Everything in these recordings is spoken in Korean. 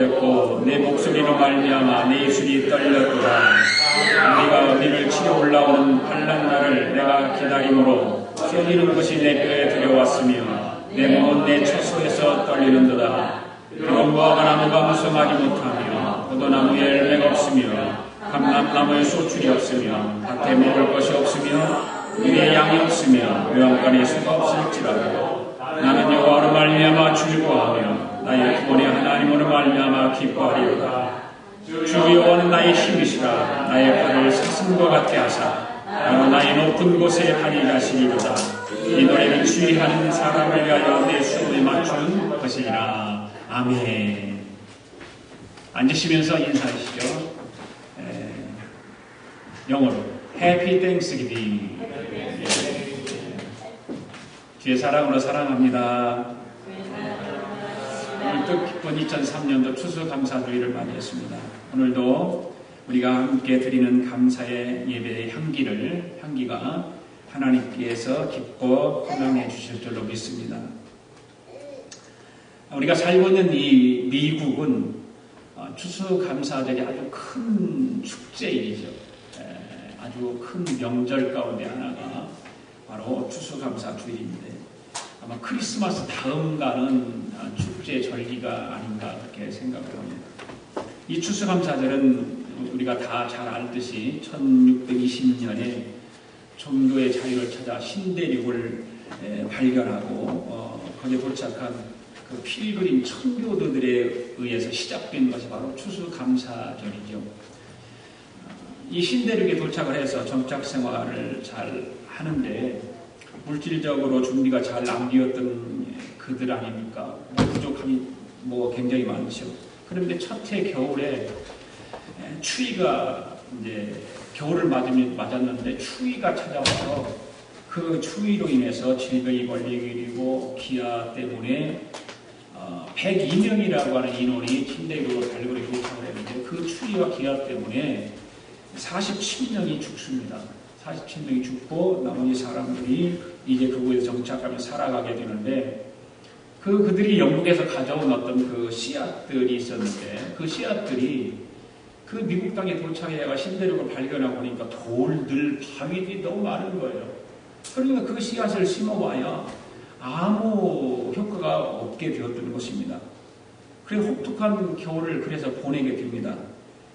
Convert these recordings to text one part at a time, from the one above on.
였고 내 목소리로 말미암아 내 입술이 떨렸도다. 우리가 어디를 치러 올라오는 환난 날을 내가 기다림으로 쏠리는 것이 내 뼈에 들여왔으며 내 몸은 내 처소에서 떨리는도다. 무화과 나무가 무성하지 못하며 포도나무에 열매가 없으며 감람나무에 소출이 없으며 밭에 먹을 것이 없으며 위에 양이 없으며 외양간에 수가 없을지라도 나는 여호와로 말미암아 즐거워하며 나의 구원의 하나님으로 말미암아 기뻐하리로다. 주 여호와는 나의 힘이시라. 나의 발을 사슴과 같게 하사 바로 나의 높은 곳에 다니가시리로다. 이 노래는 주의하는 사람을 위하여 내 숨을 맞춘 것이니라. 아멘. 앉으시면서 인사하시죠. 영어로 Happy Thanksgiving. 주의 사랑으로 사랑합니다. 오늘도 기쁜 2003년도 추수감사주의를 맞이했습니다. 오늘도 우리가 함께 드리는 감사의 예배의 향기가 하나님께서 기뻐 환영해 주실 줄로 믿습니다. 우리가 살고 있는 이 미국은 추수감사절이 아주 큰 축제일이죠. 아주 큰 명절 가운데 하나가 바로 추수감사주일인데 아마 크리스마스 다음 가는 축제 절기가 아닌가 그렇게 생각을 합니다. 이 추수감사절은 우리가 다 잘 알듯이 1620년에 종교의 자유를 찾아 신대륙을 발견하고 거기에 도착한 그 필그림 청교도들에 의해서 시작된 것이 바로 추수감사절이죠. 이 신대륙에 도착을 해서 정착 생활을 잘 하는데 물질적으로 준비가 잘 안 되었던 그들 아닙니까? 부족함이 굉장히 많죠. 그런데 첫해 겨울에 추위가 이제 겨울을 맞았는데 추위가 찾아와서 그 추위로 인해서 질병이 걸리게 되고 기아 때문에 102명이라고 하는 인원이 신대륙으로 달고리 도착을 했는데 그 추위와 기아 때문에 47명이 죽습니다. 47명이 죽고 나머지 사람들이 이제 그곳에서 정착하며 살아가게 되는데 그들이 영국에서 가져온 어떤 그 씨앗들이 있었는데 그 씨앗들이 그 미국 땅에 도착해가 신대륙을 발견하고 보니까 돌들, 바위들이 너무 많은 거예요. 그러니까 그 씨앗을 심어봐야 아무 효과가 없게 되었던 것입니다. 그래서 혹독한 겨울을 그래서 보내게 됩니다.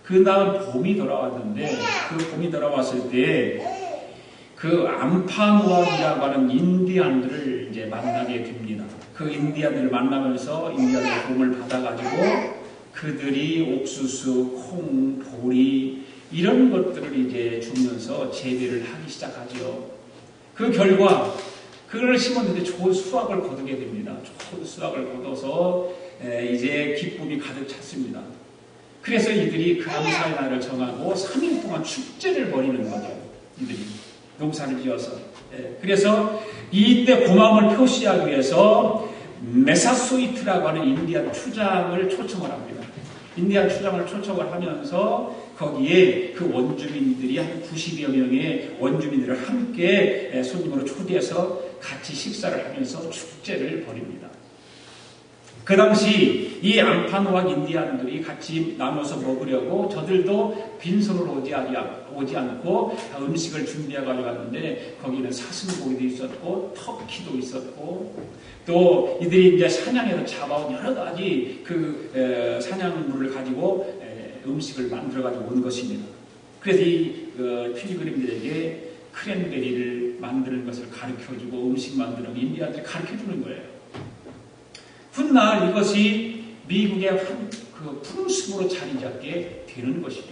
그 다음 봄이 돌아왔는데 그 봄이 돌아왔을 때 그 암파노악이라고 하는 인디안들을 이제 만나게 됩니다. 그 인디안들을 만나면서 인디안의 도움을 받아가지고 그들이 옥수수, 콩, 보리 이런 것들을 이제 주면서 재배를 하기 시작하죠. 그 결과 그걸 심었는데 좋은 수확을 거두게 됩니다. 좋은 수확을 거둬서 이제 기쁨이 가득 찼습니다. 그래서 이들이 감사의 날을 정하고 3일 동안 축제를 벌이는 거죠. 이들이 농사를 지어서. 그래서 이때 고마움을 표시하기 위해서 메사소이트라고 하는 인디안 추장을 초청을 합니다. 인디안 추장을 초청을 하면서 거기에 그 원주민들이 한 90여 명의 원주민들을 함께 손님으로 초대해서 같이 식사를 하면서 축제를 벌입니다. 그 당시 이 암파노악 인디안들이 같이 나눠서 먹으려고 저들도 빈손으로 오지 않고 음식을 준비해가지고 왔는데 거기는 사슴고기도 있었고 터키도 있었고 또 이들이 이제 사냥해서 잡아온 여러 가지 그 사냥물을 가지고 음식을 만들어가지고 온 것입니다. 그래서 이 필그림들에게 크랜베리를 만드는 것을 가르쳐주고 음식 만드는 인디안들이 가르쳐주는 거예요. 훗날 이것이 미국의 그 풍습으로 자리 잡게 되는 것이죠.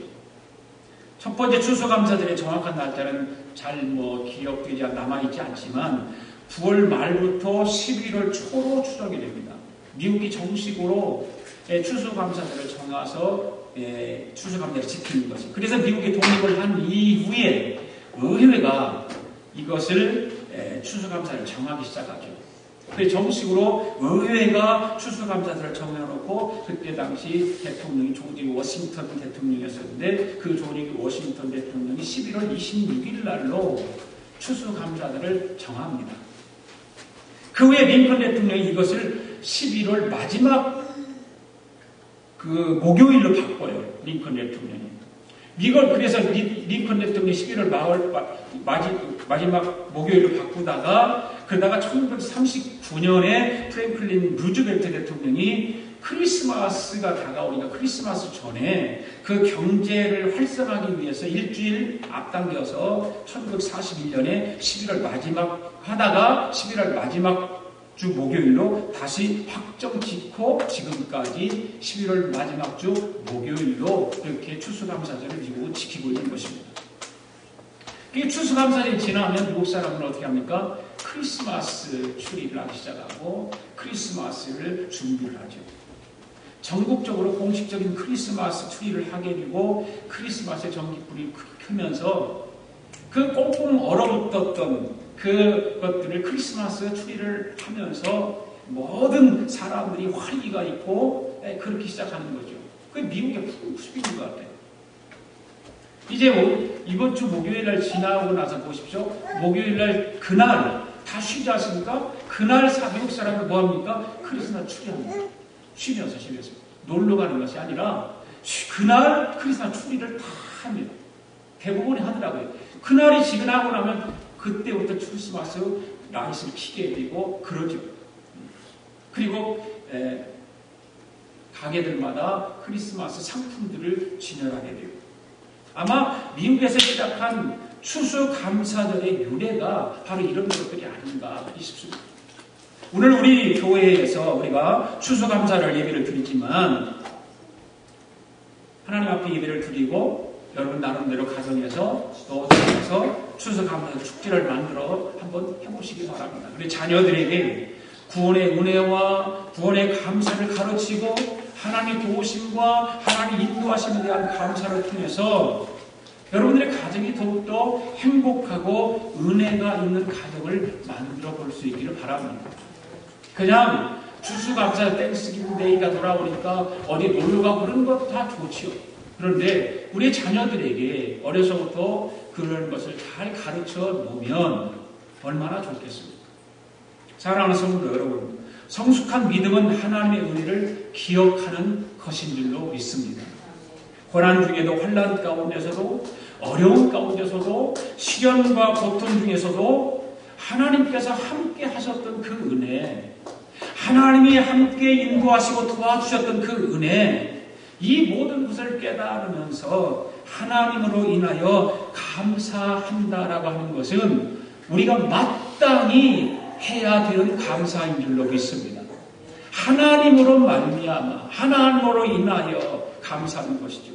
첫 번째 추수감사절의 정확한 날짜는 잘 기억되지 남아있지 않지만 9월 말부터 11월 초로 추정이 됩니다. 미국이 정식으로 추수감사절을 정해서 추수감사절을 지키는 것이. 그래서 미국이 독립을 한 이후에 의회가 이것을 추수감사절을 정하기 시작하죠. 그래서 정식으로 의회가 추수감사절을 정해놓고 그때 당시 대통령이 조지 워싱턴 대통령이었었는데 그 조지 워싱턴 대통령이 11월 26일 날로 추수감사절을 정합니다. 그 후에 링컨 대통령이 이것을 11월 마지막 그 목요일로 바꿔요. 링컨 대통령이. 이걸 그래서 링컨 대통령이 11월 마지막 목요일로 바꾸다가 그러다가 1939년에 프랭클린 루즈벨트 대통령이 크리스마스가 다가오니까 크리스마스 전에 그 경제를 활성화하기 위해서 일주일 앞당겨서 1941년에 11월 마지막 하다가 11월 마지막 주 목요일로 다시 확정 짓고 지금까지 11월 마지막 주 목요일로 이렇게 추수감사절을 미국은 지키고 있는 것입니다. 이 추수감사절이 지나면 미국 사람은 어떻게 합니까? 크리스마스 추리를 하기 시작하고 크리스마스를 준비를 하죠. 전국적으로 공식적인 크리스마스 추리를 하게 되고 크리스마스의 전기불이 켜면서 그 꽁꽁 얼어붙었던 그것들을 크리스마스 추리를 하면서 모든 사람들이 활기가 있고 그렇게 시작하는 거죠. 그게 미국의 풍습인 것 같아요. 이제 이번 주 목요일 날 지나고 나서 보십시오. 목요일 날 그날 다 쉬지 않습니까? 그날 미국 사람은 뭐합니까? 크리스마스 추리합니다. 쉬면서 놀러 가는 것이 아니라 그날 크리스마스 추리를 다 합니다. 대부분이 하더라고요. 그날이 지나고 나면 그때부터 크리스마스 라이트를 켜게 되고 그러죠. 그리고 가게들마다 크리스마스 상품들을 진열하게 되고 아마 미국에서 시작한 추수감사절의 유래가 바로 이런 것들이 아닌가 싶습니다. 오늘 우리 교회에서 우리가 추수감사를 예배를 드리지만 하나님 앞에 예배를 드리고 여러분 나름대로 가정에서 또 집에서 추수감사 축제를 만들어 한번 해보시기 바랍니다. 우리 자녀들에게 구원의 은혜와 구원의 감사를 가르치고 하나님의 도우심과 하나님의 인도하심에 대한 감사를 통해서 여러분들의 가정이 더욱더 행복하고 은혜가 있는 가정을 만들어 볼 수 있기를 바랍니다. 그냥 추수감사 땡스기빙 데이가 돌아오니까 어디 놀러가고 그런 것 다 좋지요. 그런데 우리 자녀들에게 어려서부터 그런 것을 잘 가르쳐 놓으면 얼마나 좋겠습니까? 사랑하는 성도 여러분, 성숙한 믿음은 하나님의 은혜를 기억하는 것인 줄로 믿습니다. 고난 중에도 환난 가운데서도 어려운 가운데서도 시련과 고통 중에서도 하나님께서 함께 하셨던 그 은혜, 하나님이 함께 인도하시고 도와주셨던 그 은혜, 이 모든 것을 깨달으면서 하나님으로 인하여 감사한다라고 하는 것은 우리가 마땅히 해야 되는 감사인 줄로 믿습니다. 하나님으로 말미암아 하나님으로 인하여 감사하는 것이죠.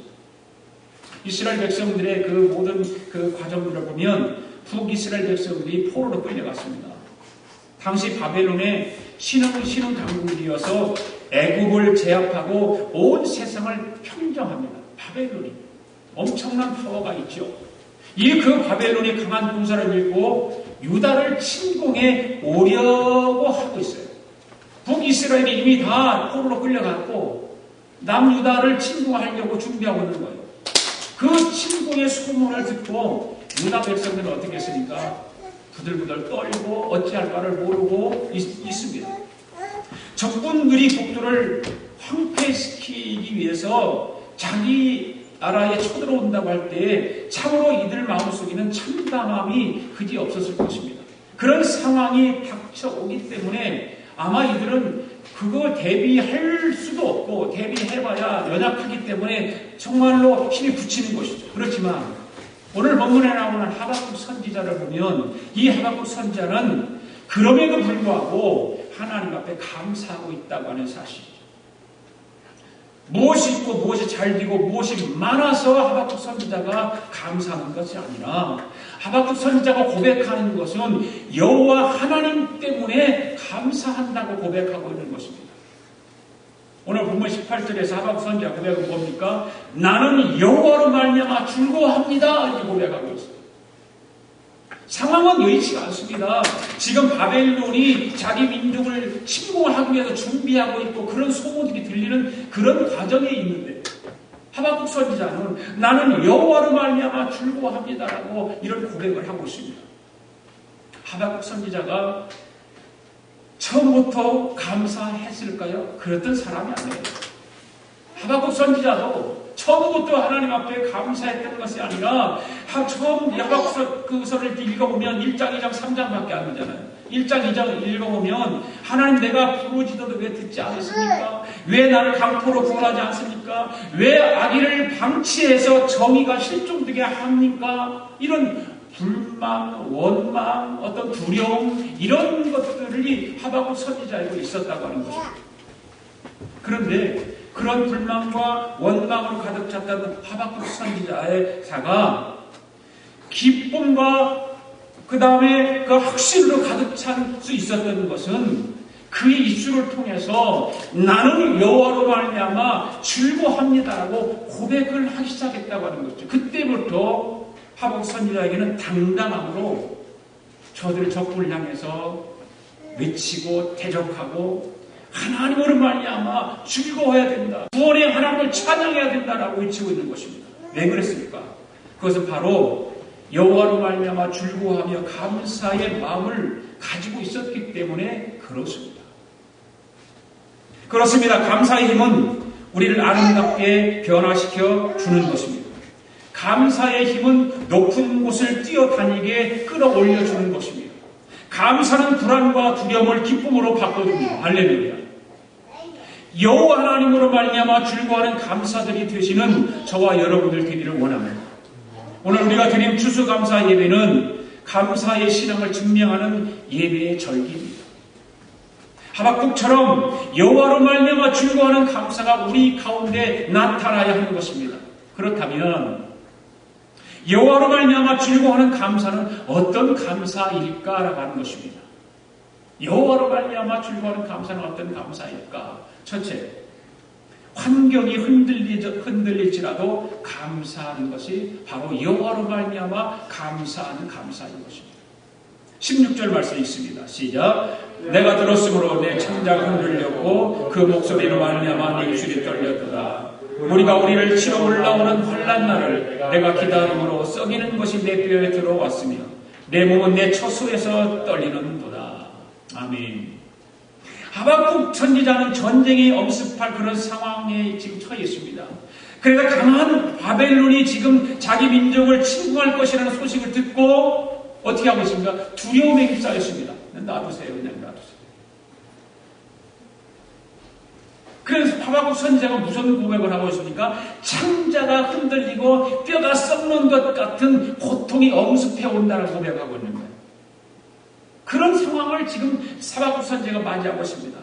이스라엘 백성들의 그 모든 그 과정들을 보면 북이스라엘 백성들이 포로로 끌려갔습니다. 당시 바벨론의 신흥 강국이어서 애굽을 제압하고 온 세상을 평정합니다. 바벨론이 엄청난 파워가 있죠. 이 그 바벨론이 강한 군사를 밀고 유다를 침공해 오려고 하고 있어요. 북이스라엘이 이미 다 포로로 끌려갔고 남유다를 침공하려고 준비하고 있는 거예요. 그 침공의 소문을 듣고 유다 백성들은 어떻게 했습니까? 부들부들 떨고 어찌할 바를 모르고 있습니다. 적군들이 국토를 황폐시키기 위해서 자기 나라에 쳐들어온다고 할 때 참으로 이들 마음속에는 참담함이 그지 없었을 것입니다. 그런 상황이 닥쳐오기 때문에 아마 이들은 그거 대비할 수도 없고 대비해봐야 연약하기 때문에 정말로 힘이 붙이는 것이죠. 그렇지만 오늘 본문에 나오는 하박국 선지자를 보면 이 하박국 선지자는 그럼에도 불구하고 하나님 앞에 감사하고 있다고 하는 사실이죠. 무엇이 있고 무엇이 잘 되고 무엇이 많아서 하박국 선지자가 감사하는 것이 아니라 하박국 선지자가 고백하는 것은 여호와 하나님 때문에 감사한다고 고백하고 있는 것입니다. 오늘 본문 18절에서 하박국 선지자 고백은 뭡니까? 나는 여호와로 말미암아 즐거워합니다. 이렇게 고백하고 있습니다. 상황은 여의치가 않습니다. 지금 바벨론이 자기 민족을 침공하기 위해서 준비하고 있고 그런 소문들이 들리는 그런 과정에 있는데 하박국 선지자는 나는 여호와로 말미암아 즐거워합니다라고 이런 고백을 하고 있습니다. 하박국 선지자가 처음부터 감사했을까요? 그랬던 사람이 아니에요. 하박국 선지자도 처음부터 하나님 앞에 감사했던 것이 아니라 처음 하박국서를 읽어보면 1장, 2장, 3장밖에 안 되잖아요. 1장, 2장 읽어보면 하나님 내가 부르짖어도 왜 듣지 않으십니까? 왜 나를 강포로 구원하지 않습니까? 왜 아기를 방치해서 정의가 실종되게 합니까? 이런 불만, 원망, 어떤 두려움 이런 것들이 하박국 선지자에게 있었다고 하는 것입니다. 그런데 그런 불만과 원망으로 가득 찼던 하박국 선지자의 사가 기쁨과 그 다음에 그 확신으로 가득 찬 수 있었던 것은 그의 입술을 통해서 나는 여호와로 말미암아 즐거합니다라고 고백을 하기 시작했다고 하는 거죠. 그때부터 하박국 선지자에게는 당당함으로 저들의 적군을 향해서 외치고 대적하고 하나님으로 말미암아 즐거워해야 된다. 구원의 하나님을 찬양해야 된다라고 외치고 있는 것입니다. 왜 그랬습니까? 그것은 바로 여호와로 말미암아 즐거워하며 감사의 마음을 가지고 있었기 때문에 그렇습니다. 그렇습니다. 감사의 힘은 우리를 아름답게 변화시켜 주는 것입니다. 감사의 힘은 높은 곳을 뛰어다니게 끌어올려 주는 것입니다. 감사는 불안과 두려움을 기쁨으로 바꿔줍니다. 할렐루야. 여호와 하나님으로 말미암아 즐거워하는 감사들이 되시는 저와 여러분들 되기를 원합니다. 오늘 우리가 드린 추수감사 예배는 감사의 신앙을 증명하는 예배의 절기입니다. 하박국처럼 여호와로 말미암아 즐거워하는 감사가 우리 가운데 나타나야 하는 것입니다. 그렇다면 여호와로 말미암아 즐거워하는 감사는 어떤 감사일까라고 하는 것입니다. 여호와로 말미암아 즐거워하는 감사는 어떤 감사일까? 첫째, 환경이 흔들릴지라도 감사하는 것이 바로 여호와로 말미암아 감사하는 감사인 것입니다. 16절 말씀이 있습니다. 시작. 내가 들었으므로 내 창자가 흔들렸고 그 목소리로 말미암아 내 입술이 떨렸도다. 우리가 우리를 치러 올라오는 환난 날을 내가 기다림으로 썩이는 것이 내 뼈에 들어왔으며 내 몸은 내 처소에서 떨리는도다. 아멘. 하박국 선지자는 전쟁이 엄습할 그런 상황에 지금 처해 있습니다. 그래서 강한 바벨론이 지금 자기 민족을 침공할 것이라는 소식을 듣고 어떻게 하고 있습니까? 두려움에 휩싸였습니다. 놔두세요. 그냥 놔두세요. 그래서 하박국 선지자가 무슨 고백을 하고 있습니까? 창자가 흔들리고 뼈가 썩는 것 같은 고통이 엄습해 온다는 고백을 하고 있는 거예요. 그런 상황을 지금 하박국 선지자가 맞이하고 있습니다.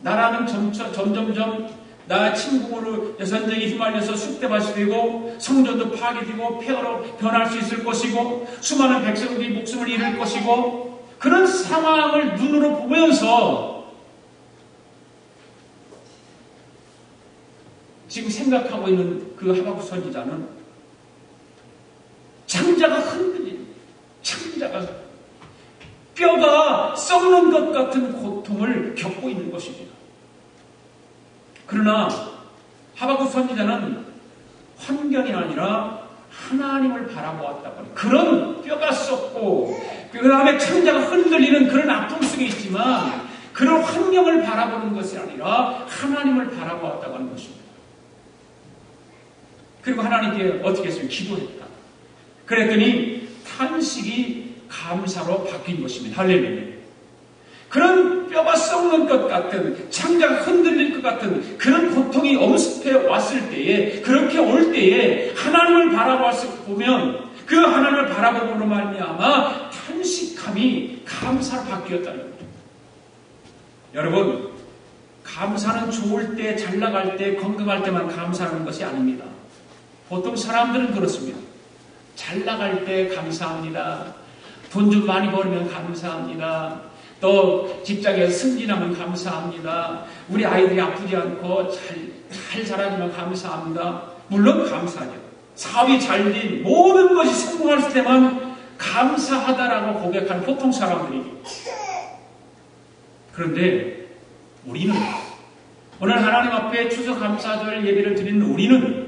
나라는 점점점 나 침공으로 전쟁에 휘말려서 쑥대밭이 되고 성전도 파괴되고 폐허로 변할 수 있을 것이고 수많은 백성들이 목숨을 잃을 것이고 그런 상황을 눈으로 보면서 지금 생각하고 있는 그 하박국 선지자는 창자가 흔들린 창자가 뼈가 썩는 것 같은 고통을 겪고 있는 것입니다. 그러나 하박국 선지자는 환경이 아니라 하나님을 바라보았다고 하는 그런 뼈가 썩고 그 다음에 창자가 흔들리는 그런 아픔 속에 있지만 그런 환경을 바라보는 것이 아니라 하나님을 바라보았다고 하는 것입니다. 그리고 하나님께 어떻게 했어요? 기도했다. 그랬더니 탄식이 감사로 바뀐 것입니다. 할렐루야. 그런 뼈가 썩는 것 같은 창자가 흔들릴 것 같은 그런 고통이 엄습해 왔을 때에 그렇게 올 때에 하나님을 바라보면 그 하나님을 바라보므로 말미암아 탄식함이 감사로 바뀌었다는 거죠. 여러분 감사는 좋을 때 잘 나갈 때 건강할 때만 감사하는 것이 아닙니다. 보통 사람들은 그렇습니다. 잘 나갈 때 감사합니다. 돈 좀 많이 벌면 감사합니다. 또 직장에서 승진하면 감사합니다. 우리 아이들이 아프지 않고 잘 자라주면 감사합니다. 물론 감사하죠. 사업이 잘 된 모든 것이 성공할 때만 감사하다라고 고백하는 보통 사람들이죠. 그런데 우리는 오늘 하나님 앞에 추수감사절 예배를 드리는 우리는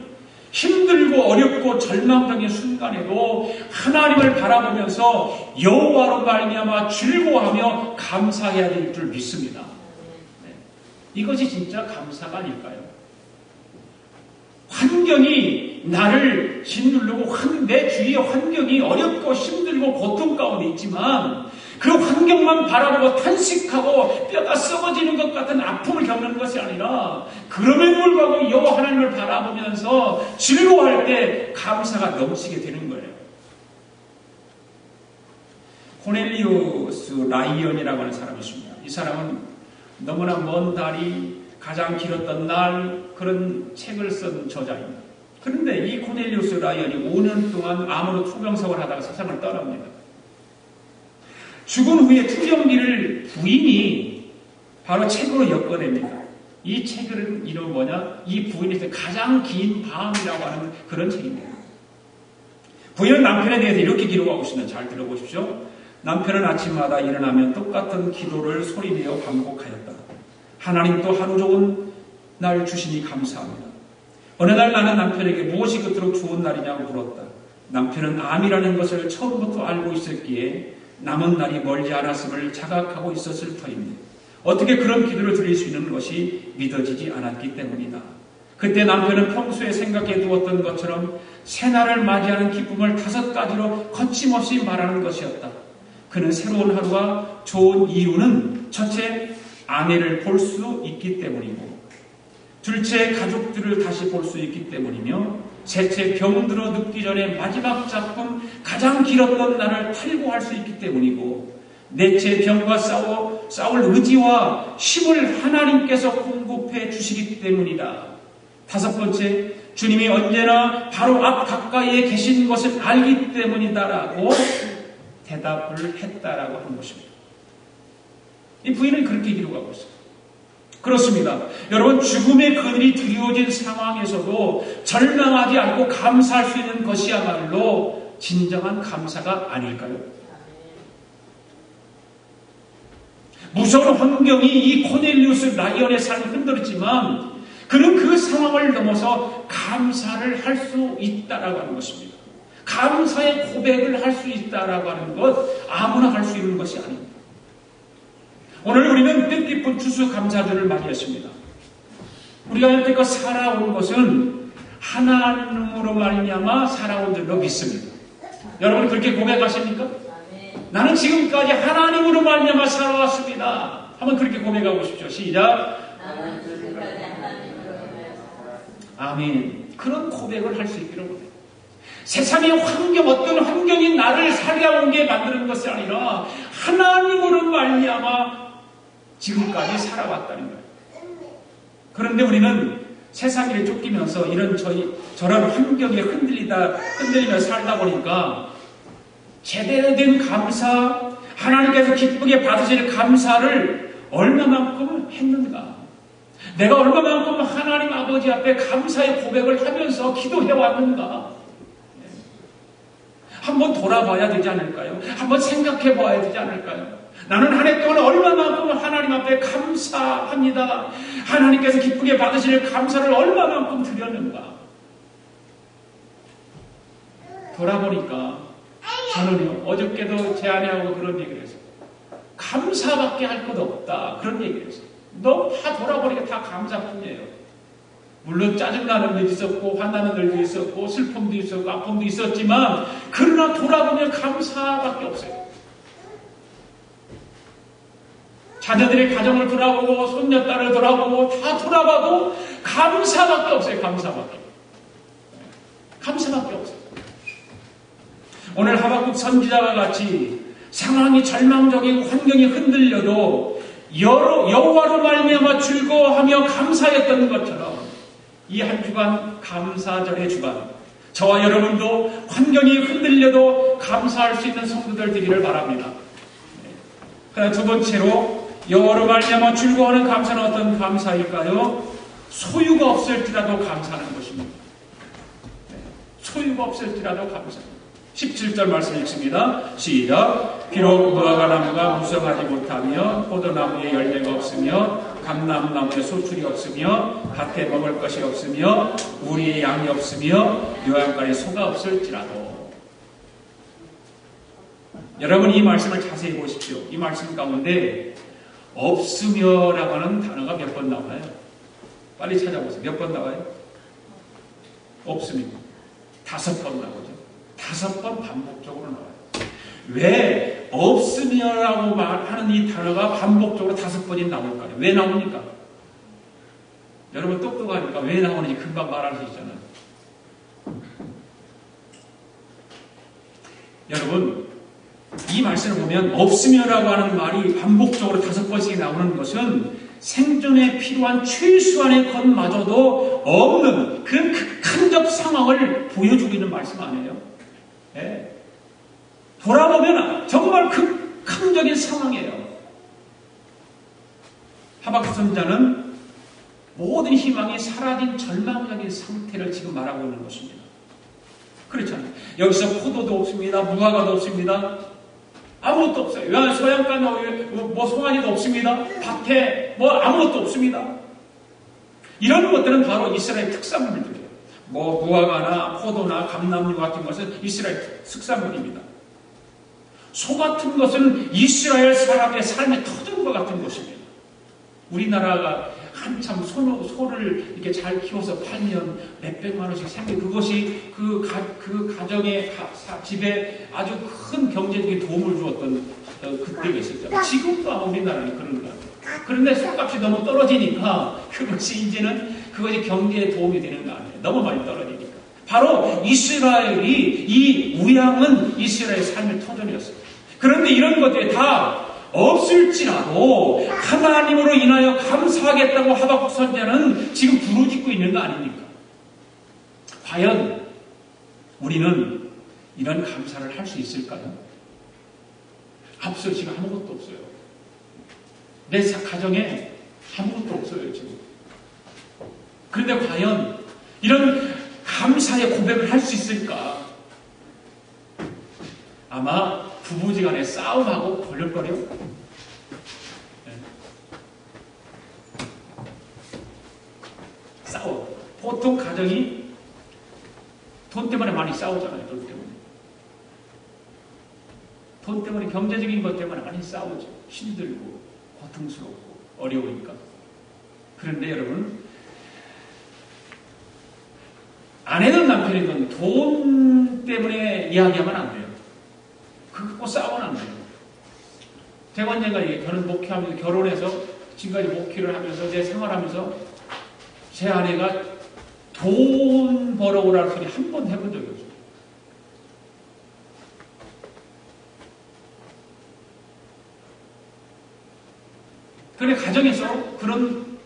힘들고 어렵고 절망적인 순간에도 하나님을 바라보면서 여호와로 말미암아 즐거워하며 감사해야 될 줄 믿습니다. 이것이 진짜 감사가 아닐까요? 환경이 나를 짓누르고 내 주위의 환경이 어렵고 힘들고 고통 가운데 있지만 그 환경만 바라보고 탄식하고 뼈가 썩어지는 것 같은 아픔을 겪는 것이 아니라 그럼에도 불구하고 여호와 하나님을 바라보면서 즐거워할 때 감사가 넘치게 되는 거예요. 코넬리우스 라이언이라고 하는 사람이 있습니다. 이 사람은 너무나 먼 달이 가장 길었던 날 그런 책을 쓴 저자입니다. 그런데 이 코넬리우스 라이언이 5년 동안 암으로 투병생활을 하다가 세상을 떠납니다. 죽은 후에 투병기를 부인이 바로 책으로 엮어냅니다. 이 책은 이름 뭐냐? 이 부인에서 가장 긴 밤이라고 하는 그런 책입니다. 부인은 남편에 대해서 이렇게 기록하고 있습니다. 잘 들어보십시오. 남편은 아침마다 일어나면 똑같은 기도를 소리내어 반복하였다. 하나님도 하루 좋은 날 주시니 감사합니다. 어느 날 나는 남편에게 무엇이 그토록 좋은 날이냐고 물었다. 남편은 암이라는 것을 처음부터 알고 있었기에 남은 날이 멀지 않았음을 자각하고 있었을 터입니다. 어떻게 그런 기도를 드릴 수 있는 것이 믿어지지 않았기 때문이다. 그때 남편은 평소에 생각해 두었던 것처럼 새날을 맞이하는 기쁨을 5가지로 거침없이 말하는 것이었다. 그는 새로운 하루가 좋은 이유는 첫째, 아내를 볼 수 있기 때문이고, 둘째, 가족들을 다시 볼 수 있기 때문이며, 셋째, 병들어 눕기 전에 마지막 작품 가장 길었던 날을 탈구할 수 있기 때문이고, 넷째, 병과 싸울 의지와 힘을 하나님께서 공급해 주시기 때문이다. 5번째, 주님이 언제나 바로 앞 가까이에 계신 것을 알기 때문이다라고 대답을 했다라고 하는 것입니다. 이 부인은 그렇게 기록하고 있습니다. 그렇습니다. 여러분, 죽음의 그늘이 드리워진 상황에서도 절망하지 않고 감사할 수 있는 것이야말로 진정한 감사가 아닐까요? 무서운 환경이 이 코넬리우스 라이언의 삶을 흔들었지만 그는 그 상황을 넘어서 감사를 할 수 있다라고 하는 것입니다. 감사의 고백을 할 수 있다라고 하는 것 아무나 할 수 있는 것이 아닙니다. 오늘 우리는 뜻깊은 추수감사절을 맞이했습니다. 우리가 여태껏 살아온 것은 하나님으로 말미암아 살아온 줄로 믿습니다. 여러분 그렇게 고백하십니까? 나는 지금까지 하나님으로 말미암아 살아왔습니다. 한번 그렇게 고백하고 싶죠. 시작. 아멘. 그런 고백을 할 수 있기를 원해요. 세상의 어떤 환경이 나를 살아오게 만드는 것이 아니라 하나님으로 말미암아 지금까지 살아왔다는 거예요. 그런데 우리는 세상 일에 쫓기면서 이런 저런 환경에 흔들리며 살다 보니까 제대로 된 감사, 하나님께서 기쁘게 받으실 감사를 얼마만큼 했는가? 내가 얼마만큼 하나님 아버지 앞에 감사의 고백을 하면서 기도해 왔는가? 한번 돌아봐야 되지 않을까요? 한번 생각해 봐야 되지 않을까요? 나는 한 해 동안 얼마만큼 하나님 앞에 감사합니다. 하나님께서 기쁘게 받으실 감사를 얼마만큼 드렸는가? 돌아보니까 저는요, 어저께도 제 아내하고 그런 얘기를 했어요. 감사밖에 할 것 없다. 그런 얘기를 했어요. 너 다 돌아보니까 다 감사뿐이에요. 물론 짜증나는 일도 있었고, 화나는 일도 있었고, 슬픔도 있었고, 아픔도 있었지만, 그러나 돌아보면 감사밖에 없어요. 자녀들의 가정을 돌아보고, 손녀딸을 돌아보고, 다 돌아봐도 감사밖에 없어요. 감사밖에. 감사밖에 없어요. 오늘 하박국 선지자와 같이 상황이 절망적이고 환경이 흔들려도 여호와로 말미암아 즐거워하며 감사했던 것처럼 이 한 주간 감사절의 주간 저와 여러분도 환경이 흔들려도 감사할 수 있는 성도들 되기를 바랍니다. 그다음 두 번째로 여호와로 말미암아 즐거워하는 감사는 어떤 감사일까요? 소유가 없을지라도 감사하는 것입니다. 소유가 없을지라도 감사합니다. 17절 말씀 읽습니다. 시작. 비록 무화과나무가 무성하지 못하며 포도나무에 열매가 없으며 감람나무에 소출이 없으며 밭에 먹을 것이 없으며 우리의 양이 없으며 요양간에 소가 없을지라도. 여러분 이 말씀을 자세히 보십시오. 이 말씀 가운데 없으며라고 하는 단어가 몇 번 나와요? 빨리 찾아보세요. 몇 번 나와요? 없으며. 5번 나오죠. 5번 반복적으로 나와요. 왜 없으며라고 말하는 이 단어가 반복적으로 5번이 나올까요? 왜 나옵니까? 여러분 똑똑하니까 왜 나오는지 금방 말할 수 있잖아요. 여러분 이 말씀을 보면 없으며라고 하는 말이 반복적으로 5번씩 나오는 것은 생존에 필요한 최소한의 것마저도 없는 그런 극한적 상황을 보여주고 있는 말씀 아니에요? 네. 돌아보면 정말 극한적인 상황이에요. 하박국 선지자는 모든 희망이 사라진 절망적인 상태를 지금 말하고 있는 것입니다. 그렇잖아요. 여기서 포도도 없습니다. 무화과도 없습니다. 아무것도 없어요. 소양간 송아지도 없습니다. 밭에 아무것도 없습니다. 이런 것들은 바로 이스라엘 특산물들이에요. 무화과나 포도나 감나무 같은 것은 이스라엘 특산물입니다. 소 같은 것은 이스라엘 사람의 삶의 터전과 같은 것입니다. 우리나라가 한참 소를 이렇게 잘 키워서 팔면 몇백만 원씩 생기고 그것이 그 가정의 집에 아주 큰 경제적인 도움을 주었던 그때가 있었죠. 지금도 아마 우리나라는 그런 거 같아요. 그런데 소값이 너무 떨어지니까 그것이 경제에 도움이 되는 거 아니에요. 너무 많이 떨어지니까. 바로 이스라엘이 이 우양은 이스라엘의 삶의 터전이었어요. 그런데 이런 것들이 다 없을지라도 하나님으로 인하여 감사하겠다고 하박국 선지자는 지금 부르짖고 있는 거 아닙니까? 과연 우리는 이런 감사를 할 수 있을까요? 앞서 지금 아무것도 없어요. 내 가정에 아무것도 없어요 지금. 그런데 과연 이런 감사의 고백을 할 수 있을까? 아마 부부지간에 싸움하고 걸릴거려. 네. 싸워. 보통 가정이 돈 때문에 많이 싸우잖아요. 돈 때문에 경제적인 것 때문에 많이 싸우죠. 힘들고 고통스럽고 어려우니까. 그런데 여러분 아내든 남편이든 돈 때문에 이야기하면 안 돼요. 그거 싸우면 안 돼요. 제가 언젠가 저는 목회하면서 결혼해서 지금까지 목회를 하면서 제 생활하면서 제 아내가 돈 벌어오라는 소리 한 번 해본 적이 없어요. 그런데 가정에서 그런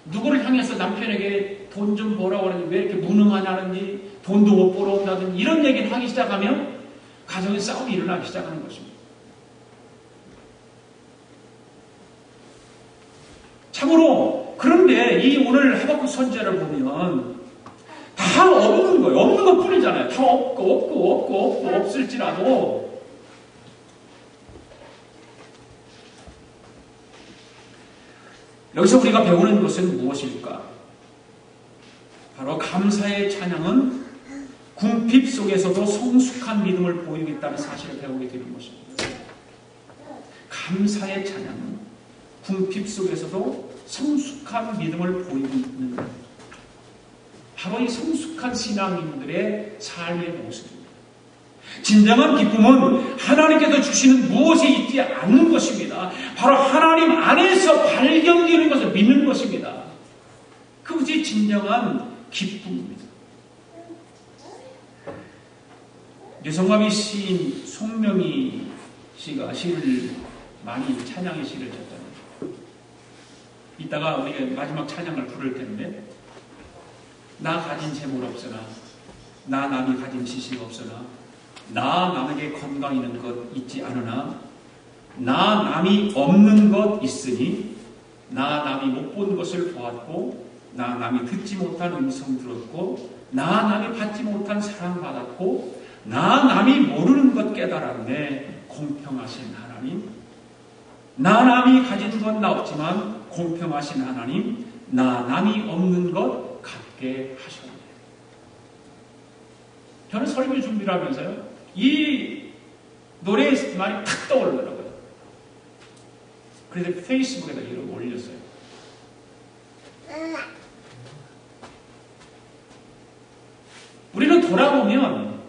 누구를 향해서 남편에게 돈 좀 벌어오라고 하는지 왜 이렇게 무능하냐는지 돈도 못 벌어온다든지 이런 얘기를 하기 시작하면 가정에 싸움이 일어나기 시작하는 것입니다. 참으로 그런데 이 오늘 하박국 선지자를 보면 다 없는 거예요. 없는 것 뿐이잖아요. 다 없고 없을지라도 여기서 우리가 배우는 것은 무엇일까? 바로 감사의 찬양은 궁핍 속에서도 성숙한 믿음을 보이겠다는 사실을 배우게 되는 것입니다. 감사의 찬양은 궁핍 속에서도 성숙한 믿음을 보이는 것. 바로 이 성숙한 신앙인들의 삶의 모습입니다. 진정한 기쁨은 하나님께서 주시는 무엇에 있지 않는 것입니다. 바로 하나님 안에서 발견되는 것을 믿는 것입니다. 그것이 진정한 기쁨입니다. 류성감이 시인 송명희 씨가 시를 많이 찬양의 시를 쳤잖아요. 이따가 우리가 마지막 찬양을 부를 텐데 나 가진 재물 없으나 나 남이 가진 지식 없으나 나 남에게 건강 있는 것 있지 않으나 나 남이 없는 것 있으니 나 남이 못 본 것을 보았고 나 남이 듣지 못한 음성 들었고 나 남이 받지 못한 사랑 받았고 나 남이 모르는 것 깨달았네. 공평하신 하나님, 나 남이 가진 건 나 없지만 공평하신 하나님, 나 남이 없는 것 갖게 하셨네. 저는 설교 준비를 하면서요, 이 노래의 말이 탁 떠오르더라고요. 그래서 페이스북에다 이런 거 올렸어요. 우리는 돌아보면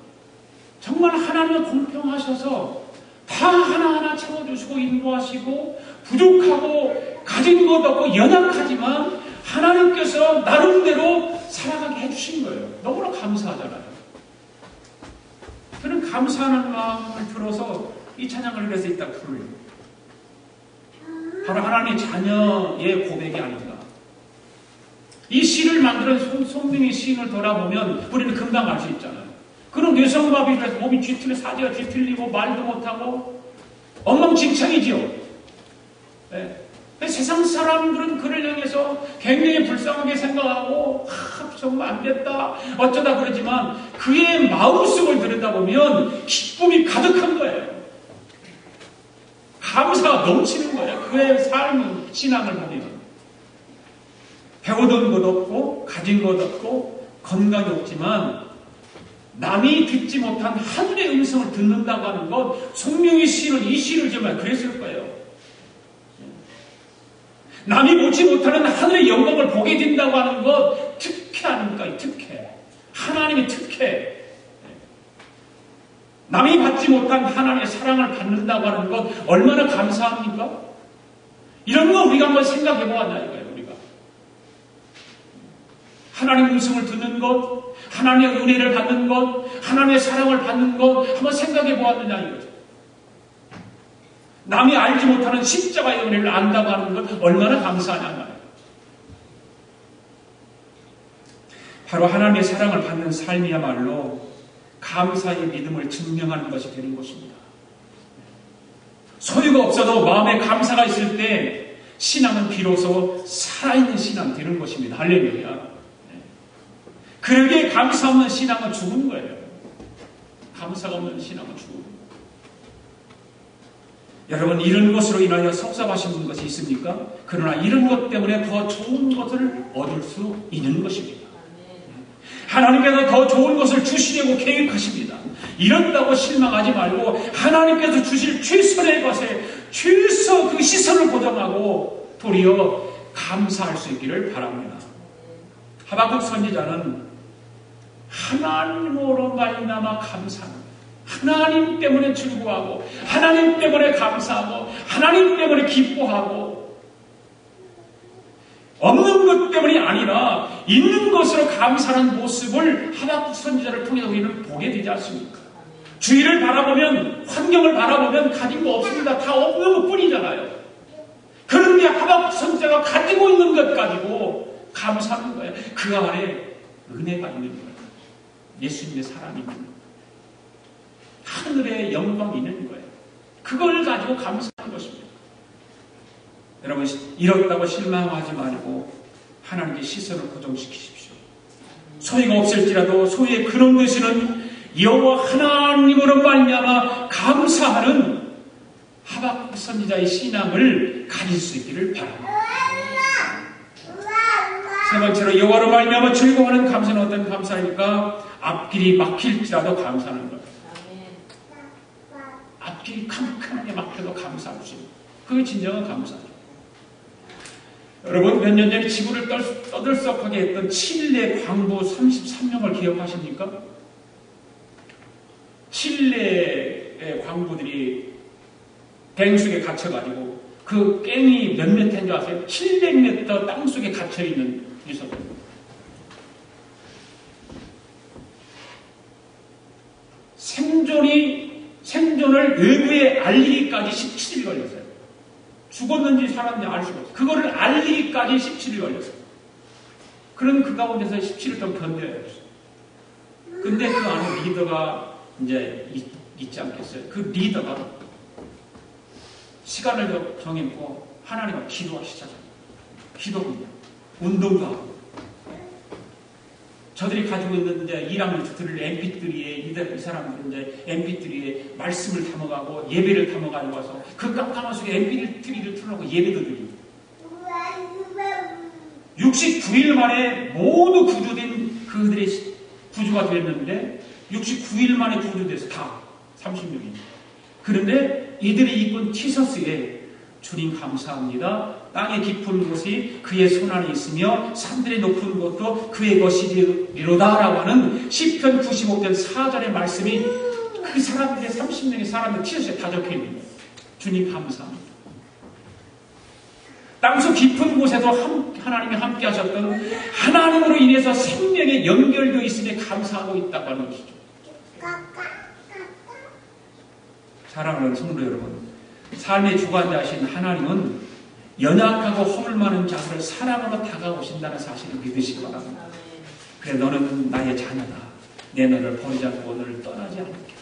정말 하나님은 공평하셔서 다 하나하나 채워주시고 인도하시고 부족하고 가진 것 없고 연약하지만 하나님께서 나름대로 살아가게 해주신 거예요. 너무나 감사하잖아요. 저는 감사하는 마음을 들어서 이 찬양을 그래서 이따 부르요. 바로 하나님의 자녀의 고백이 아닌가. 이 시를 만드는 손명의 시인을 돌아보면 우리는 금방 알 수 있잖아요. 그런 뇌성마비로 몸이 사지가 뒤틀리고 말도 못하고 엉망진창이지요. 네. 세상 사람들은 그를 향해서 굉장히 불쌍하게 생각하고 정말 안 됐다 어쩌다 그러지만 그의 마음속을 들여다보면 기쁨이 가득한 거예요. 감사가 넘치는 거예요. 그의 삶은 신앙을 보면 배워둔 것 없고 가진 것 없고 건강이 없지만 남이 듣지 못한 하늘의 음성을 듣는다고 하는 것 손명의 시는 이 시를 정말 그랬을 거예요. 남이 보지 못하는 하늘의 영광을 보게 된다고 하는 것 특혜 아닙니까? 특혜. 하나님의 특혜. 남이 받지 못한 하나님의 사랑을 받는다고 하는 것 얼마나 감사합니까? 이런 거 우리가 한번 생각해 보았나 이거예요. 우리가 하나님의 음성을 듣는 것, 하나님의 은혜를 받는 것, 하나님의 사랑을 받는 것 한번 생각해 보았느냐 이거죠. 남이 알지 못하는 십자가의 은혜를 안다고 하는 것 얼마나 감사하냐 말이에요. 바로 하나님의 사랑을 받는 삶이야말로 감사의 믿음을 증명하는 것이 되는 것입니다. 소유가 없어도 마음에 감사가 있을 때 신앙은 비로소 살아있는 신앙이 되는 것입니다. 할렐루야. 그러기에 감사 없는 신앙은 죽은 거예요. 감사가 없는 신앙은 죽은 거예요. 여러분 이런 것으로 인하여 섭섭하신 것이 있습니까? 그러나 이런 것 때문에 더 좋은 것을 얻을 수 있는 것입니다. 하나님께서 더 좋은 것을 주시려고 계획하십니다. 이런다고 실망하지 말고 하나님께서 주실 최선의 것에 최소 그 시선을 고정하고 도리어 감사할 수 있기를 바랍니다. 하박국 선지자는 하나님으로 말미암아 감사합니다. 하나님 때문에 즐거워하고 하나님 때문에 감사하고 하나님 때문에 기뻐하고 없는 것 때문이 아니라 있는 것으로 감사하는 모습을 하박국 선지자를 통해서 우리는 보게 되지 않습니까? 주위를 바라보면 환경을 바라보면 가진 거 없습니다. 다 없는 것뿐이잖아요. 그런데 하박국 선지자가 가지고 있는 것 가지고 감사하는 거예요. 그 안에 은혜가 있는 거예요. 예수님의 사랑이 있는 거예요. 하늘의 영광이 있는 거예요. 그걸 가지고 감사하는 것입니다. 여러분 이렇다고 실망하지 말고 하나님께 시선을 고정시키십시오. 소유가 없을지라도 소유의 근원 되시는 여호와 하나님으로 말미암아 감사하는 하박국 선지자의 신앙을 가질 수 있기를 바랍니다. 세 번째로 여호와로 말미암아 즐거워하는 감사는 어떤 감사입니까? 앞길이 막힐지라도 감사하는 것. 앞길이 캄캄하게 막혀도 감사할 수 있는 그게 진정한 감사죠. 여러분 몇 년 전에 지구를 떠들썩하게 했던 칠레 광부 33명을 기억하십니까? 칠레의 광부들이 뱅속에 갇혀가지고 그 깽이 몇 미터인 줄 아세요? 700m 땅속에 갇혀있는 유서입니다. 생존을 외부에 알리기까지 17일 걸렸어요. 죽었는지 살았는지 알 수가 없어요. 그거를 알리기까지 17일 걸렸어요. 그럼 그 가운데서 17일 동안 견뎌야 했어요. 근데 그 안에 리더가 이제 있지 않겠어요? 그 리더가 시간을 정했고 하나님과 기도하기 시작합니다. 기도입니다. 운동도 하고 저들이 가지고 있는 이제 1학년 들을 MP3에 이 사람들은 이제 MP3에 말씀을 담아가고 예배를 담아가지고 와서 그 깜깜한 속에 MP3를 틀어놓고 예배도 드립니다. 69일 만에 모두 구조된 그들의 구조가 됐는데 69일 만에 구조돼서 다 30명이. 그런데 이들이 입은 티셔츠에 주님 감사합니다. 땅의 깊은 곳이 그의 손안에 있으며 산들의 높은 곳도 그의 것이리로다 라고 하는 시편 95편 4절의 말씀이 그 사람들의 30명의 사람들 티셔츠에 다 적혀있는 거예요. 주님 감사합니다. 땅속 깊은 곳에도 하나님이 함께 하셨던 하나님으로 인해서 생명에 연결되어 있음에 감사하고 있다고 하는 것이죠. 사랑하는 성도 여러분, 삶의 주관자이신 하나님은 연약하고 허물 많은 자들을 사랑으로 다가오신다는 사실을 믿으시기 바랍니다. 그래 너는 나의 자녀다. 내 너를 버리지 않고 너를 떠나지 않겠다.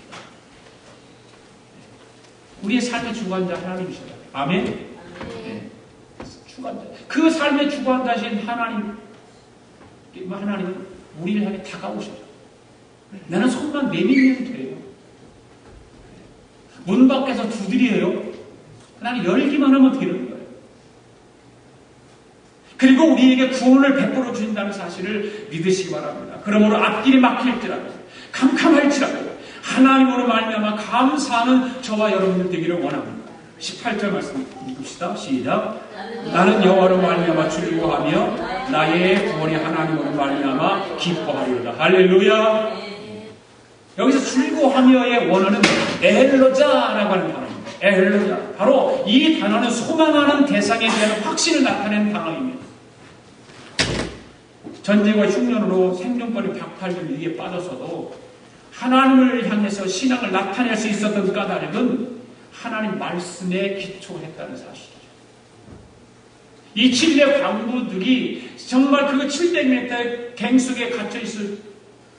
우리의 삶의 주관자 하나님이시다. 아멘? 네. 주관자. 그 삶의 주관자신 하나님은 우리를 향해 다가오셔요. 나는 손만 내밀면 돼요. 문 밖에서 두드려요. 하나님 열기만 하면 되는 거예요. 그리고 우리에게 구원을 베풀어 주신다는 사실을 믿으시기 바랍니다. 그러므로 앞길이 막힐지라도 캄캄할지라도 하나님으로 말미암아 감사하는 저와 여러분들 되기를 원합니다. 18절 말씀 읽읍시다. 시작. 나는 여호와로 말미암아 즐거워하며 나의 구원이 하나님으로 말미암아 기뻐하리로다. 할렐루야. 여기서 즐거워하며의 원어는 에헬로자라고 하는 단어입니다. 에헬로자. 바로 이 단어는 소망하는 대상에 대한 확신을 나타내는 단어입니다. 전쟁과 흉년으로 생존권이 박탈될 위기에 빠져서도 하나님을 향해서 신앙을 나타낼 수 있었던 까닭은 하나님 말씀에 기초했다는 사실이죠. 이 7대 광부들이 정말 그 700m 갱 속에 갇혀 있을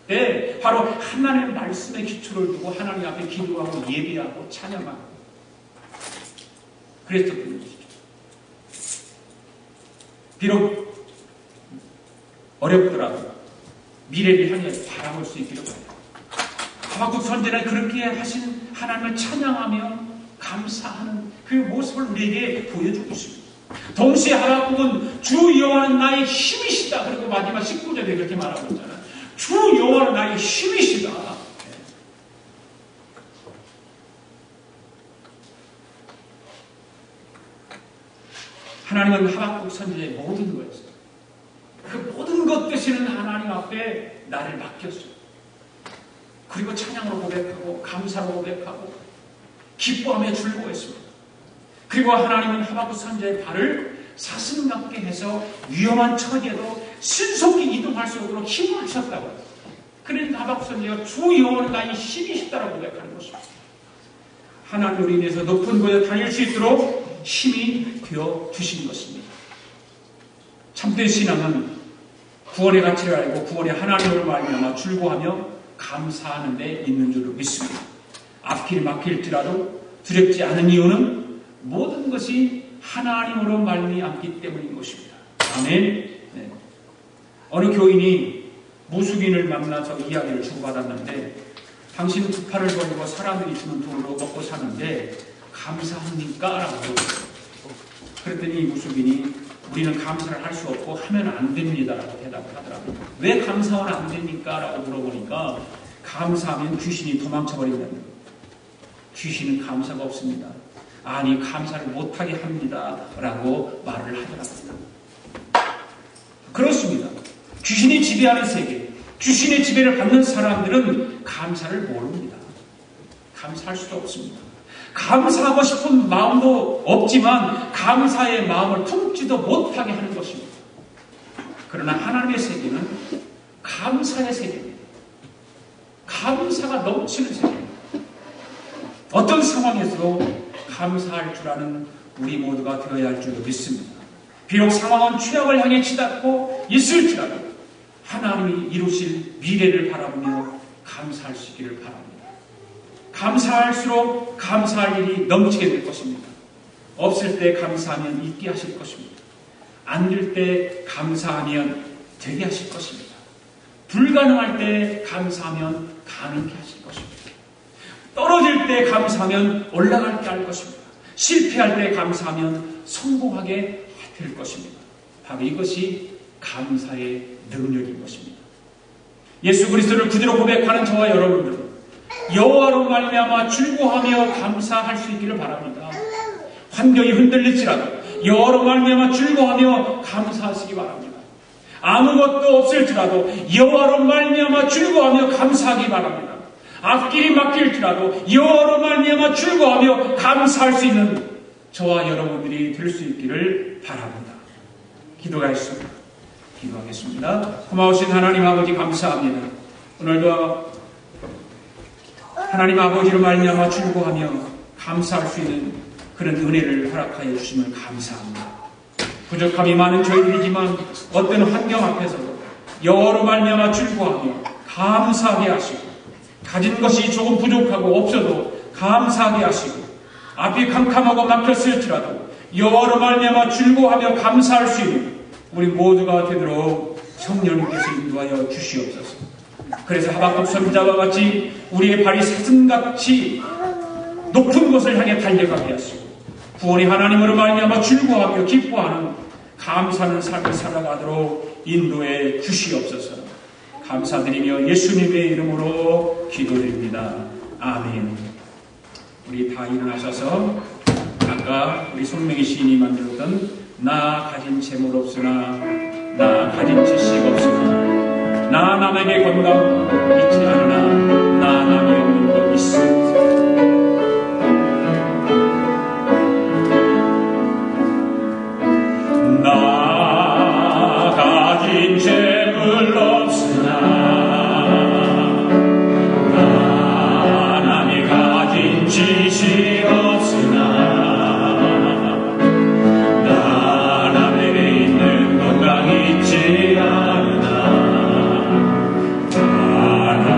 때 바로 하나님의 말씀에 기초를 두고 하나님 앞에 기도하고 예배하고 찬양하고 그랬었던 것이죠. 비록 어렵더라도 미래를 향해 바라볼 수 있기를 바랍니다. 하박국 선지자는 그렇게 하신 하나님을 찬양하며 감사하는 그 모습을 우리에게 보여주고 있습니다. 동시에 하박국은 주 여호와는 나의 힘이시다. 그리고 마지막 19절에 그렇게 말하고 있잖아요. 주 여호와는 나의 힘이시다. 하나님은 하박국 선지자의 모든 거였어요. 그 모든 것 되시는 하나님 앞에 나를 맡겼어요. 그리고 찬양으로 고백하고 감사로 고백하고 기뻐하며 즐거워했습니다. 그리고 하나님은 하박국 선지자의 발을 사슴 같게 해서 위험한 처지에도 신속히 이동할 수 있도록 힘을 주셨다고 해요. 그러니까 하박국 선지자가 주 여호와는 나의 힘이시다라고 고백하는 것입니다. 하나님으로 인해서 높은 곳에 다닐 수 있도록 힘이 되어 주신 것입니다. 참된 신앙은 구원의 가치를 알고 구원의 하나님으로 말미암아 즐거워하며 감사하는 데 있는 줄로 믿습니다. 앞길이 막힐지라도 두렵지 않은 이유는 모든 것이 하나님으로 말미암기 때문인 것입니다. 아멘. 네. 어느 교인이 무속인을 만나서 이야기를 주고받았는데 당신은 두 팔을 벌리고 사람들이 주는 돈으로 먹고 사는데 감사합니까? 라고 물어봤어요. 그랬더니 이 무속인이 우리는 감사를 할 수 없고 하면 안 됩니다. 라고 대답을 하더라고요. 왜 감사는 안 됩니까? 라고 물어보니까 감사하면 귀신이 도망쳐버린다는 거예요. 귀신은 감사가 없습니다. 아니 감사를 못하게 합니다. 라고 말을 하더라고요. 그렇습니다. 귀신이 지배하는 세계, 귀신의 지배를 받는 사람들은 감사를 모릅니다. 감사할 수도 없습니다. 감사하고 싶은 마음도 없지만 감사의 마음을 품지도 못하게 하는 것입니다. 그러나 하나님의 세계는 감사의 세계입니다. 감사가 넘치는 세계입니다. 어떤 상황에서도 감사할 줄 아는 우리 모두가 되어야 할 줄로 믿습니다. 비록 상황은 최악을 향해 치닫고 있을지라도 하나님이 이루실 미래를 바라보며 감사할 수 있기를 바랍니다. 감사할수록 감사할 일이 넘치게 될 것입니다. 없을 때 감사하면 있게 하실 것입니다. 안 될 때 감사하면 되게 하실 것입니다. 불가능할 때 감사하면 가능케 하실 것입니다. 떨어질 때 감사하면 올라갈 때 할 것입니다. 실패할 때 감사하면 성공하게 될 것입니다. 바로 이것이 감사의 능력인 것입니다. 예수 그리스도를 그대로 고백하는 저와 여러분들은 여호와로 말미암아 즐거워하며 감사할 수 있기를 바랍니다. 환경이 흔들릴지라도 여호와로 말미암아 즐거워하며 감사하시기 바랍니다. 아무것도 없을지라도 여호와로 말미암아 즐거워하며 감사하기 바랍니다. 앞길이 막힐지라도 여호와로 말미암아 즐거워하며 감사할 수 있는 저와 여러분들이 될 수 있기를 바랍니다. 기도하겠습니다. 기도하겠습니다. 고마우신 하나님 아버지 감사합니다. 오늘도 하나님 아버지로 말미암아 즐거워하며 감사할 수 있는 그런 은혜를 허락하여 주심을 감사합니다. 부족함이 많은 저희들이지만 어떤 환경 앞에서도 여호와로 말미암아 즐거워하며 감사하게 하시고, 가진 것이 조금 부족하고 없어도 감사하게 하시고, 앞이 캄캄하고 막혔을지라도 여호와로 말미암아 즐거워하며 감사할 수 있는 우리 모두가 되도록 성령님께서 인도하여 주시옵소서. 그래서 하박국 선지자와 같이 우리의 발이 사슴같이 높은 곳을 향해 달려가게 하시고, 구원이 하나님으로 말미암아 즐거워하며 기뻐하는 감사하는 삶을 살아가도록 인도해 주시옵소서. 감사드리며 예수님의 이름으로 기도드립니다. 아멘. 우리 다 일어나셔서 아까 우리 손명희 시인이 만들었던 나 가진 재물 없으나 나 가진 지식 없으나 나 남에게 건강 있지 않으나 나 남이 없는 것 있어. 나 가진 재물 없으나 나 남이 가진 지식 없으나 나 남에게 있는 건강 있지 않으나 나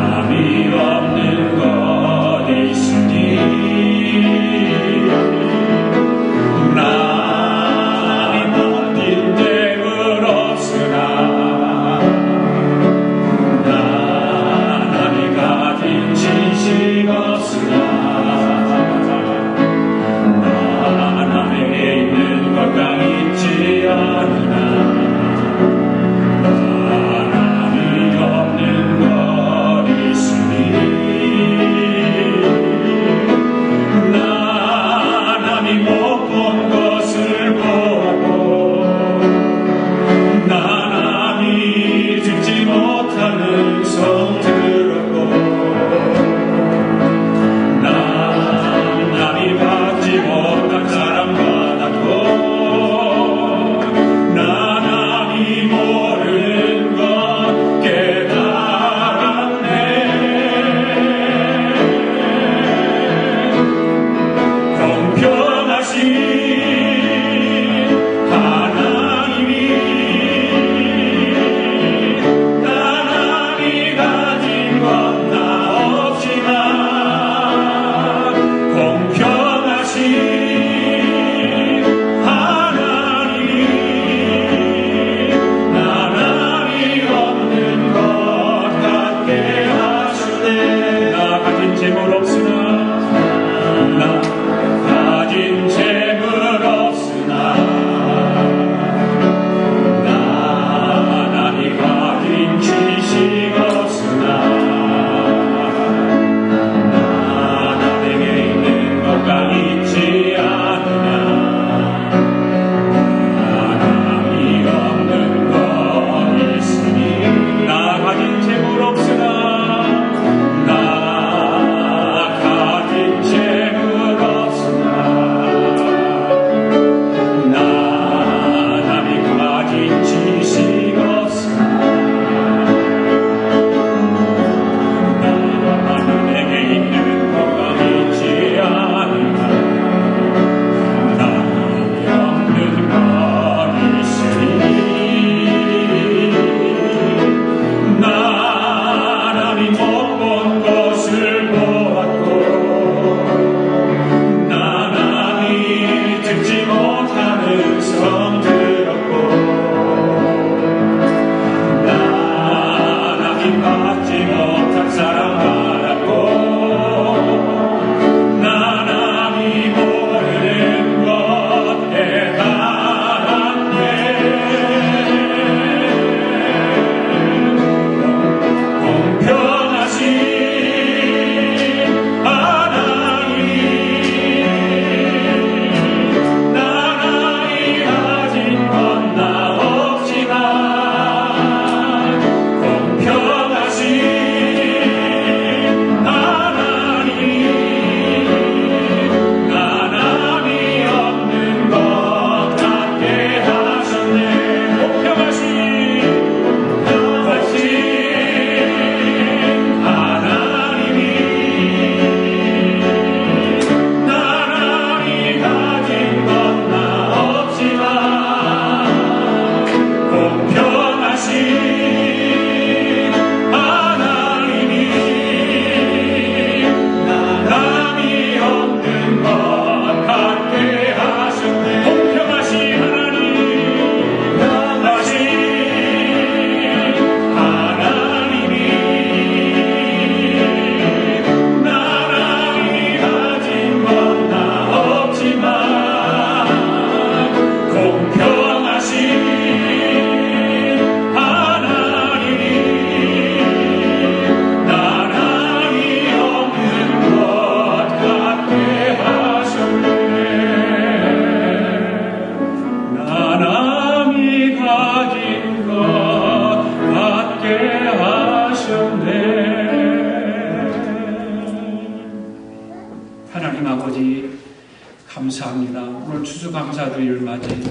감사합니다. 오늘 추수감사주의를 맞이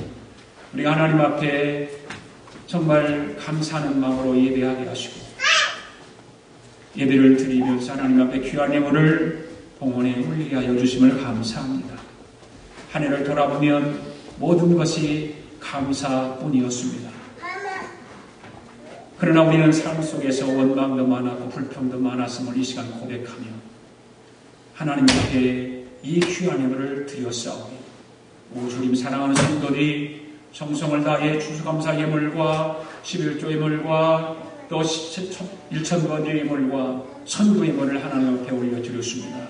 우리 하나님 앞에 정말 감사하는 마음으로 예배하게 하시고 예배를 드리면서 하나님 앞에 귀한 예물을 봉헌에 올리게 하여 주심을 감사합니다. 한 해를 돌아보면 모든 것이 감사뿐이었습니다. 그러나 우리는 삶 속에서 원망도 많았고 불평도 많았음을 이 시간 고백하며 하나님 앞에 이 귀한 예물을 드렸사오니 오 주님 사랑하는 성도들이 정성을 다해 추수감사 예물과 11조 예물과 또 1,000번 예물과 선구 예물을 하나님 앞에 올려드렸습니다.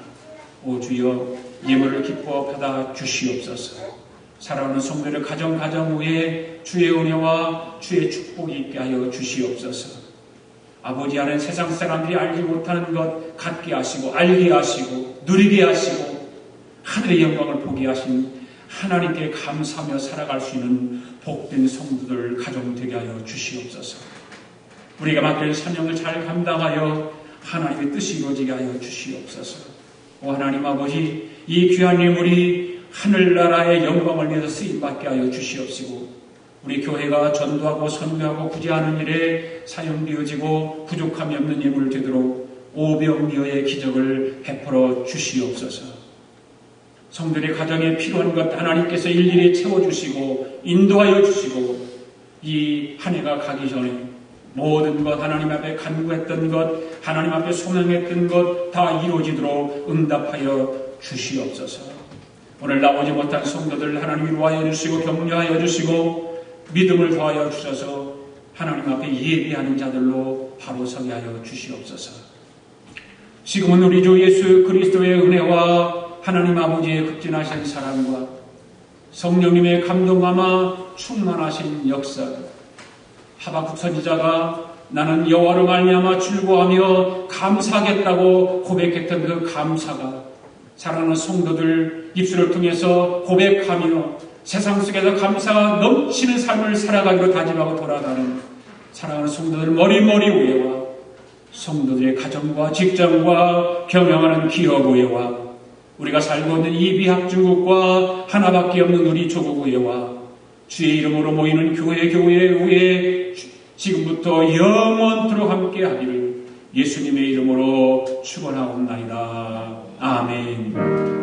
오 주여 예물을 기뻐 받아 주시옵소서. 사랑하는 성도들 가정 위에 주의 은혜와 주의 축복이 있게 하여 주시옵소서. 아버지 안에 세상 사람들이 알지 못하는 것 갖게 하시고 알게 하시고 누리게 하시고 하늘의 영광을 보게 하신 하나님께 감사하며 살아갈 수 있는 복된 성도들 가정 되게 하여 주시옵소서. 우리가 맡긴 사명을 잘 감당하여 하나님의 뜻이 이루어지게 하여 주시옵소서. 오 하나님 아버지 이 귀한 예물이 하늘나라의 영광을 위해서 쓰임받게 하여 주시옵시고 우리 교회가 전도하고 선교하고 구제하는 일에 사용되어지고 부족함이 없는 예물 되도록 오병이어의 기적을 베풀어 주시옵소서. 성도의 가정에 필요한 것 하나님께서 일일이 채워주시고 인도하여 주시고 이 한 해가 가기 전에 모든 것 하나님 앞에 간구했던 것 하나님 앞에 소명했던 것 다 이루어지도록 응답하여 주시옵소서. 오늘 나오지 못한 성도들 하나님 위로하여 주시고 격려하여 주시고 믿음을 더하여 주셔서 하나님 앞에 예비하는 자들로 바로 서게 하여 주시옵소서. 지금은 우리 주 예수 그리스도의 은혜와 하나님 아버지의 극진하신 사랑과 성령님의 감동감화 충만하신 역사 하박국 선지자가 나는 여호와로 말미암아 즐거워하며 감사하겠다고 고백했던 그 감사가 사랑하는 성도들 입술을 통해서 고백하며 세상 속에서 감사가 넘치는 삶을 살아가기로 다짐하고 돌아가는 사랑하는 성도들 머리머리 위에와 성도들의 가정과 직장과 경영하는 기업 위에와 우리가 살고 있는 이 비합중국과 하나밖에 없는 우리 조국 위에와 주의 이름으로 모이는 교회 위에 지금부터 영원토록 함께 하기를 예수님의 이름으로 축원하옵나이다. 아멘.